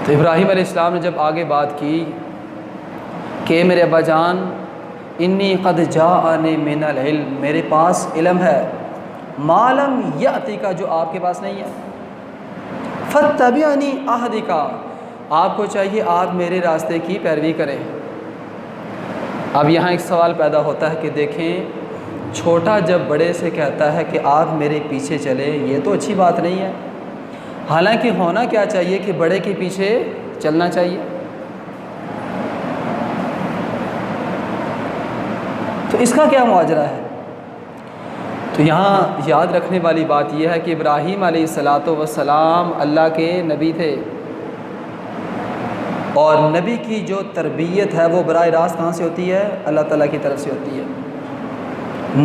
تو ابراہیم علیہ السلام نے جب آگے بات کی کہ میرے ابا جان انی قد جاءنی من العلم، میرے پاس علم ہے، ما لم یأتی کا، جو آپ کے پاس نہیں ہے، فاتبعنی اہدک، آپ کو چاہیے آپ میرے راستے کی پیروی کریں۔ اب یہاں ایک سوال پیدا ہوتا ہے کہ دیکھیں، چھوٹا جب بڑے سے کہتا ہے کہ آپ میرے پیچھے چلیں، یہ تو اچھی بات نہیں ہے، حالانکہ ہونا کیا چاہیے کہ بڑے کے پیچھے چلنا چاہیے۔ تو اس کا کیا ماجرا ہے؟ تو یہاں یاد رکھنے والی بات یہ ہے کہ ابراہیم علیہ السلام اللہ کے نبی تھے، اور نبی کی جو تربیت ہے وہ براہ راست کہاں سے ہوتی ہے؟ اللہ تعالیٰ کی طرف سے ہوتی ہے۔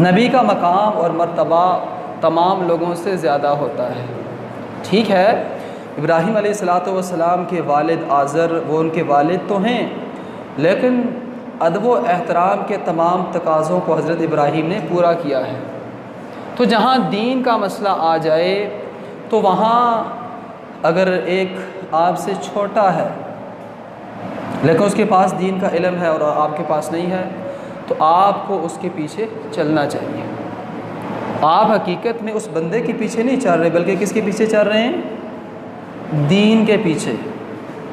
نبی کا مقام اور مرتبہ تمام لوگوں سے زیادہ ہوتا ہے۔ ٹھیک ہے، ابراہیم علیہ السلام کے والد آزر وہ ان کے والد تو ہیں، لیکن ادب و احترام کے تمام تقاضوں کو حضرت ابراہیم نے پورا کیا ہے۔ تو جہاں دین کا مسئلہ آ جائے تو وہاں اگر ایک آپ سے چھوٹا ہے لیکن اس کے پاس دین کا علم ہے اور آپ کے پاس نہیں ہے، تو آپ کو اس کے پیچھے چلنا چاہیے۔ آپ حقیقت میں اس بندے کے پیچھے نہیں چل رہے، بلکہ کس کے پیچھے چل رہے ہیں؟ دین کے پیچھے۔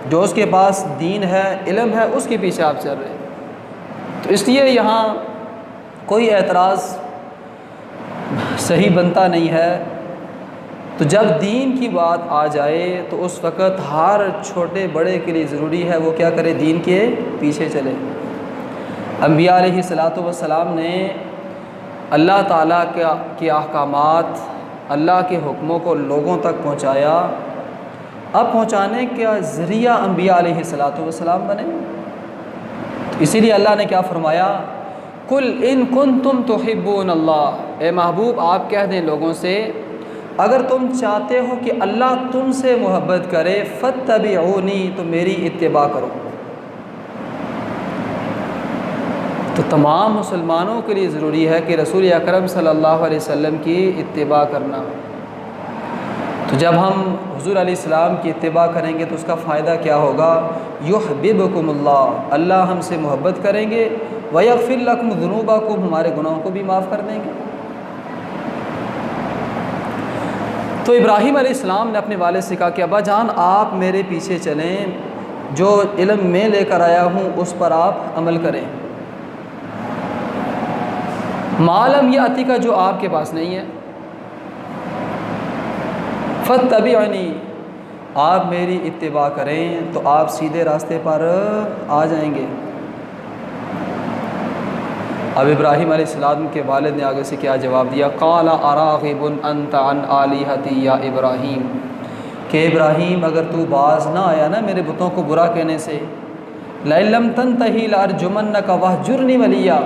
جو اس کے پاس دین ہے، علم ہے، اس کے پیچھے آپ چل رہے ہیں۔ تو اس لیے یہاں کوئی اعتراض صحیح بنتا نہیں ہے۔ تو جب دین کی بات آ جائے تو اس وقت ہر چھوٹے بڑے کے لیے ضروری ہے وہ کیا کرے؟ دین کے پیچھے چلے۔ انبیاء علیہ السلام نے اللہ تعالیٰ کے احکامات، اللہ کے حکموں کو لوگوں تک پہنچایا۔ اب پہنچانے کا ذریعہ انبیاء علیہ السلام بنے۔ اسی لیے اللہ نے کیا فرمایا؟ قل ان کنتم تحبون اللہ، اے محبوب آپ کہہ دیں لوگوں سے اگر تم چاہتے ہو کہ اللہ تم سے محبت کرے، فاتبعونی، تو میری اتباع کرو۔ تو تمام مسلمانوں کے لیے ضروری ہے کہ رسول اکرم صلی اللہ علیہ وسلم کی اتباع کرنا۔ تو جب ہم حضور علیہ السلام کی اتباع کریں گے تو اس کا فائدہ کیا ہوگا؟ یحببکم اللہ، اللہ ہم سے محبت کریں گے، ویغفر لکم ذنوبکم، ہمارے گناہوں کو بھی معاف کر دیں گے۔ تو ابراہیم علیہ السلام نے اپنے والد سے کہا کہ ابا جان آپ میرے پیچھے چلیں، جو علم میں لے کر آیا ہوں اس پر آپ عمل کریں، معلوم یاتی کا، جو آپ کے پاس نہیں ہے، فاتبعنی، آپ میری اتباع کریں تو آپ سیدھے راستے پر آ جائیں گے۔ اب ابراہیم علیہ السلام کے والد نے آگے سے کیا جواب دیا؟ قال اراغب انت عن آلہتی یا ابراہیم، کہ ابراہیم اگر تو باز نہ آیا نا میرے بتوں کو برا کہنے سے، لئن لم تنتہی لارجمنک واہجرنی ملیا،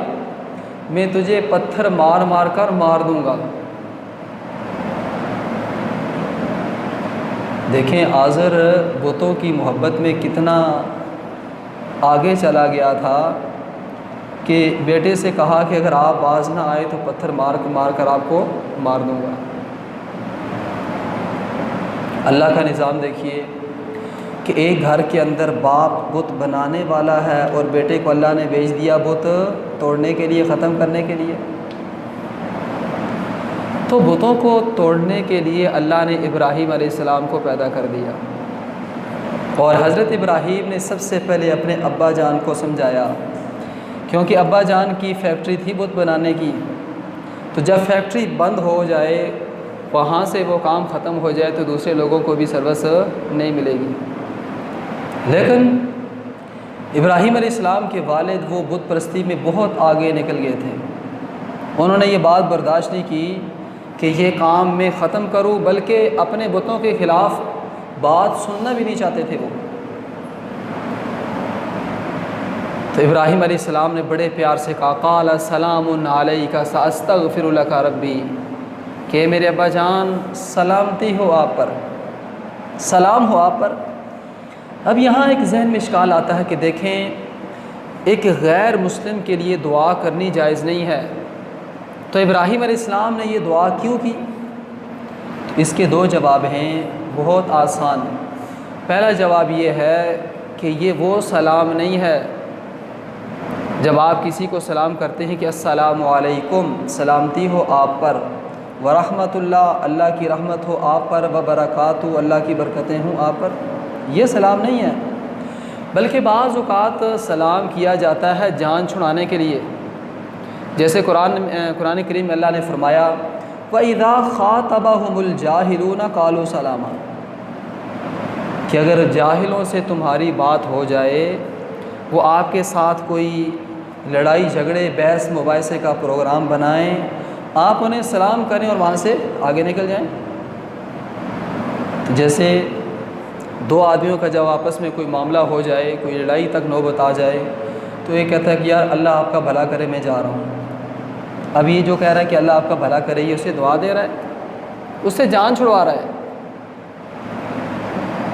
میں تجھے پتھر مار مار کر مار دوں گا۔ دیکھیں آزر بتوں کی محبت میں کتنا آگے چلا گیا تھا کہ بیٹے سے کہا کہ اگر آپ باز نہ آئے تو پتھر مار کر آپ کو مار دوں گا۔ اللہ کا نظام دیکھیے کہ ایک گھر کے اندر باپ بت بنانے والا ہے اور بیٹے کو اللہ نے بھیج دیا بت توڑنے کے لیے، ختم کرنے کے لیے۔ تو بتوں کو توڑنے کے لیے اللہ نے ابراہیم علیہ السلام کو پیدا کر دیا، اور حضرت ابراہیم نے سب سے پہلے اپنے ابا جان کو سمجھایا، کیونکہ ابا جان کی فیکٹری تھی بت بنانے کی۔ تو جب فیکٹری بند ہو جائے، وہاں سے وہ کام ختم ہو جائے تو دوسرے لوگوں کو بھی سروس نہیں ملے گی۔ لیکن ابراہیم علیہ السلام کے والد وہ بت پرستی میں بہت آگے نکل گئے تھے، انہوں نے یہ بات برداشت نہیں کی کہ یہ کام میں ختم کروں، بلکہ اپنے بتوں کے خلاف بات سننا بھی نہیں چاہتے تھے وہ۔ تو ابراہیم علیہ السلام نے بڑے پیار سے کہا قال سلام علیک ساستغفر لک ربی، کہ میرے ابا جان سلامتی ہو آپ پر، سلام ہو آپ پر۔ اب یہاں ایک ذہن میں اشکال آتا ہے کہ دیکھیں ایک غیر مسلم کے لیے دعا کرنی جائز نہیں ہے، تو ابراہیم علیہ السلام نے یہ دعا کیوں کی؟ اس کے دو جواب ہیں، بہت آسان۔ پہلا جواب یہ ہے کہ یہ وہ سلام نہیں ہے جب آپ کسی کو سلام کرتے ہیں کہ السلام علیکم، سلامتی ہو آپ پر، ورحمۃ اللہ، اللہ کی رحمت ہو آپ پر، وبرکاتہ، اللہ کی برکتیں ہوں آپ پر، یہ سلام نہیں ہے۔ بلکہ بعض اوقات سلام کیا جاتا ہے جان چھڑانے کے لیے، جیسے قرآن کریم میں اللہ نے فرمایا وَإِذَا خَاطَبَهُمُ الْجَاهِلُونَ قَالُوا سَلَامًا، کہ اگر جاہلوں سے تمہاری بات ہو جائے، وہ آپ کے ساتھ کوئی لڑائی جھگڑے بحث مباحثے کا پروگرام بنائیں، آپ انہیں سلام کریں اور وہاں سے آگے نکل جائیں۔ جیسے دو آدمیوں کا جب آپس میں کوئی معاملہ ہو جائے، کوئی لڑائی تک نوبت آ جائے، تو یہ کہتا ہے کہ یار اللہ آپ کا بھلا کرے، میں جا رہا ہوں۔ اب یہ جو کہہ رہا ہے کہ اللہ آپ کا بھلا کرے، یہ اسے دعا دے رہا ہے، اس سے جان چھڑوا رہا ہے۔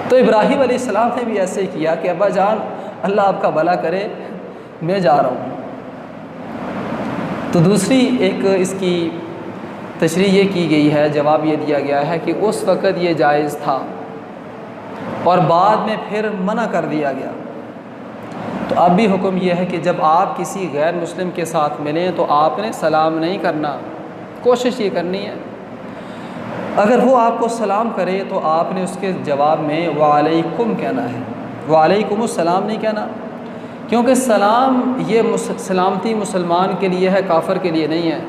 تو ابراہیم علیہ السلام نے بھی ایسے ہی کیا کہ ابا جان اللہ آپ کا بھلا کرے، میں جا رہا ہوں۔ تو دوسری ایک اس کی تشریح یہ کی گئی ہے، جواب یہ دیا گیا ہے کہ اس وقت یہ جائز تھا اور بعد میں پھر منع کر دیا گیا۔ تو اب بھی حکم یہ ہے کہ جب آپ کسی غیر مسلم کے ساتھ ملیں تو آپ نے سلام نہیں کرنا، کوشش یہ کرنی ہے اگر وہ آپ کو سلام کرے تو آپ نے اس کے جواب میں وعلیکم کہنا ہے، وعلیکم السلام نہیں کہنا، کیونکہ سلام یہ سلامتی مسلمان کے لیے ہے، کافر کے لیے نہیں ہے۔